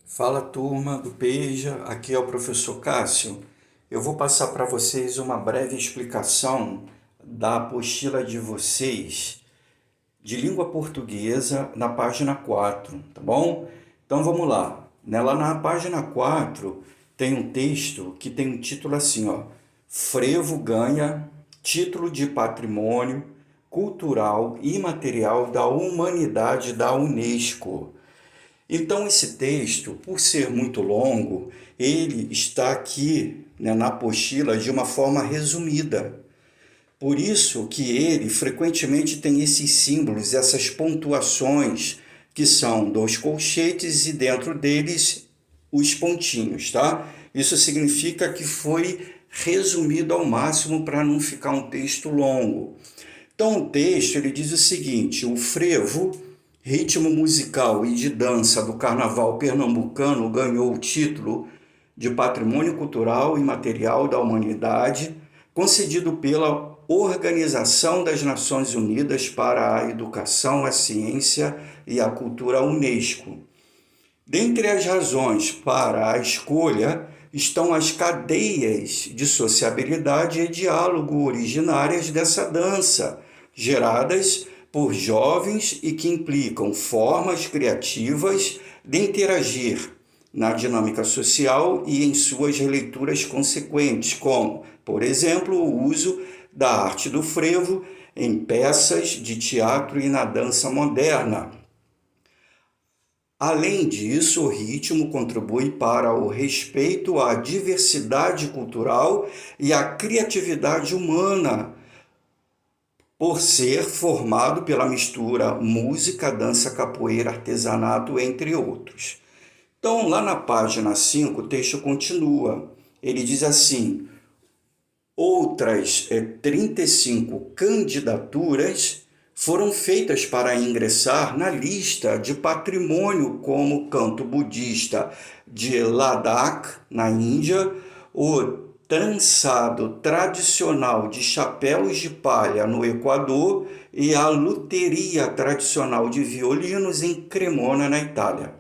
Fala turma do Peja, aqui é o professor Cássio. Eu vou passar para vocês uma breve explicação da apostila de vocês de língua portuguesa na página 4, tá bom? Então vamos lá. Nela na página 4 tem um texto que tem um título assim, ó: Frevo ganha título de patrimônio cultural e imaterial da humanidade da Unesco. Então, esse texto, por ser muito longo, ele está aqui, né, na apostila de uma forma resumida. Por isso que ele frequentemente tem esses símbolos, essas pontuações, que são dois colchetes e dentro deles os pontinhos, tá? Isso significa que foi resumido ao máximo para não ficar um texto longo. Então, o texto ele diz o seguinte: o frevo, ritmo musical e de dança do carnaval pernambucano, ganhou o título de Patrimônio Cultural e Material da Humanidade, concedido pela Organização das Nações Unidas para a Educação, a Ciência e a Cultura, Unesco. Dentre as razões para a escolha estão as cadeias de sociabilidade e diálogo originárias dessa dança, geradas por jovens e que implicam formas criativas de interagir na dinâmica social e em suas releituras consequentes, como, por exemplo, o uso da arte do frevo em peças de teatro e na dança moderna. Além disso, o ritmo contribui para o respeito à diversidade cultural e à criatividade humana, por ser formado pela mistura música, dança, capoeira, artesanato, entre outros. Então, lá na página 5, o texto continua. Ele diz assim: outras 35 candidaturas foram feitas para ingressar na lista de patrimônio, como canto budista de Ladakh, na Índia, o trançado tradicional de chapéus de palha no Equador e a luteria tradicional de violinos em Cremona, na Itália.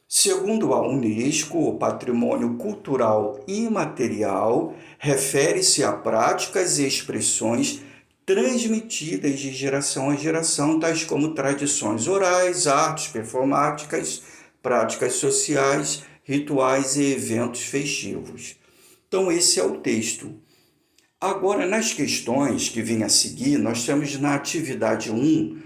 Segundo a Unesco, o patrimônio cultural imaterial refere-se a práticas e expressões transmitidas de geração a geração, tais como tradições orais, artes performáticas, práticas sociais, rituais e eventos festivos. Então, esse é o texto. Agora, nas questões que vêm a seguir, nós temos na atividade 1,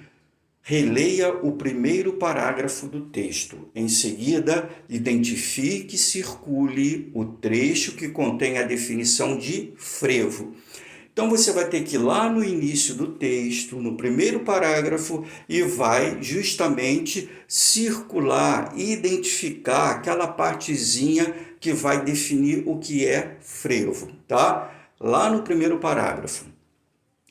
releia o primeiro parágrafo do texto. Em seguida, identifique e circule o trecho que contém a definição de frevo. Então, você vai ter que ir lá no início do texto, no primeiro parágrafo, e vai justamente circular e identificar aquela partezinha que vai definir o que é frevo, tá? Lá no primeiro parágrafo.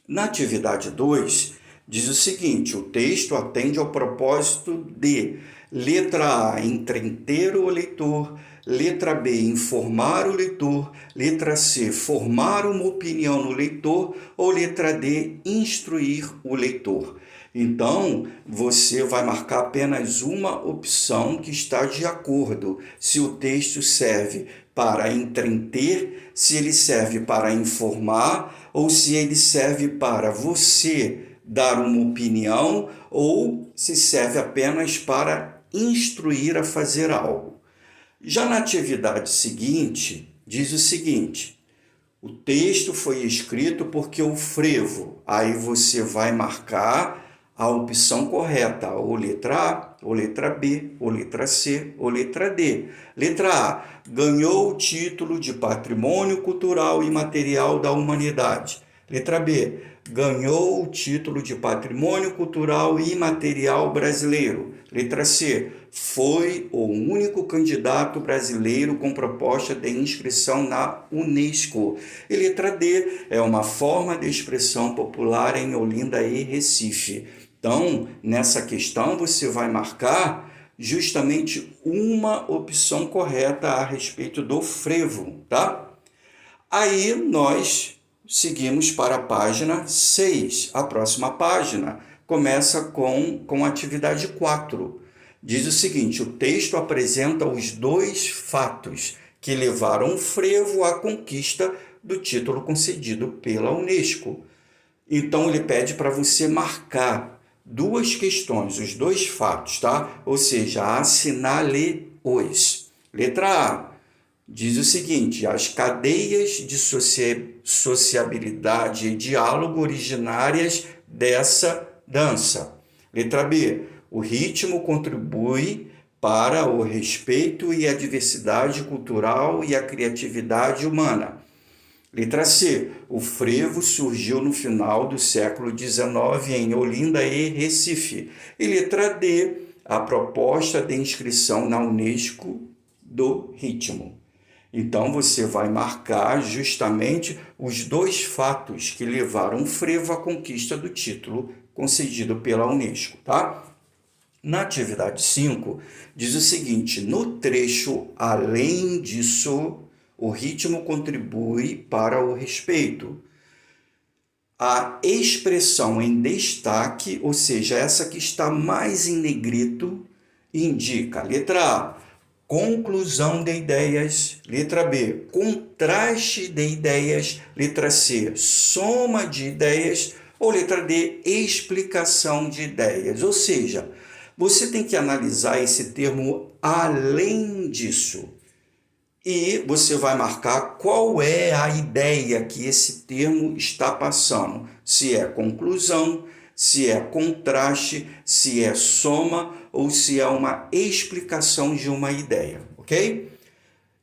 Na atividade 2, diz o seguinte: o texto atende ao propósito de: letra A, entreter o leitor; letra B, informar o leitor; letra C, formar uma opinião no leitor; ou letra D, instruir o leitor. Então, você vai marcar apenas uma opção que está de acordo. Se o texto serve para entreter, se ele serve para informar, ou se ele serve para você dar uma opinião, ou se serve apenas para instruir a fazer algo. Já na atividade seguinte, diz o seguinte: o texto foi escrito porque o frevo, aí você vai marcar a opção correta, ou letra A, ou letra B, ou letra C, ou letra D. Letra A, ganhou o título de Patrimônio Cultural e Material da Humanidade. Letra B, ganhou o título de Patrimônio Cultural e Imaterial Brasileiro. Letra C, foi o único candidato brasileiro com proposta de inscrição na Unesco. E letra D, é uma forma de expressão popular em Olinda e Recife. Então, nessa questão, você vai marcar justamente uma opção correta a respeito do frevo, tá? Aí nós seguimos para a página 6. A próxima página começa com a atividade 4. Diz o seguinte: o texto apresenta os dois fatos que levaram o frevo à conquista do título concedido pela Unesco. Então ele pede para você marcar duas questões, os dois fatos, tá? Ou seja, assinale-os. Letra A diz o seguinte: as cadeias de sociabilidade e diálogo originárias dessa dança. Letra B, o ritmo contribui para o respeito e a diversidade cultural e a criatividade humana. Letra C, o frevo surgiu no final do século XIX em Olinda e Recife. E letra D, a proposta de inscrição na Unesco do ritmo. Então você vai marcar justamente os dois fatos que levaram o frevo à conquista do título concedido pela Unesco, tá? Na atividade 5, diz o seguinte: no trecho além disso, o ritmo contribui para o respeito. A expressão em destaque, ou seja, essa que está mais em negrito, indica, letra A, conclusão de ideias, letra B, contraste de ideias, letra C, soma de ideias, ou letra D, explicação de ideias. Ou seja, você tem que analisar esse termo além disso. E você vai marcar qual é a ideia que esse termo está passando. Se é conclusão, se é contraste, se é soma ou se é uma explicação de uma ideia, ok?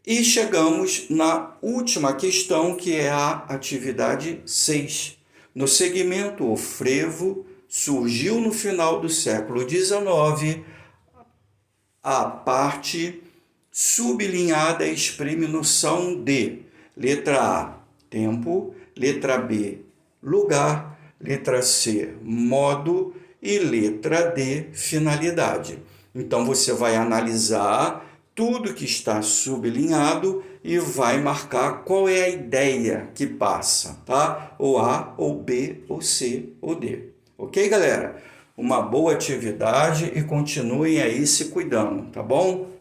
E chegamos na última questão, que é a atividade 6. No segmento, o frevo surgiu no final do século XIX. A parte sublinhada exprime noção de letra A, tempo, letra B, lugar, letra C, modo e letra D, finalidade. Então você vai analisar tudo que está sublinhado e vai marcar qual é a ideia que passa, tá? Ou A, ou B, ou C, ou D. Ok, galera? Uma boa atividade e continuem aí se cuidando, tá bom?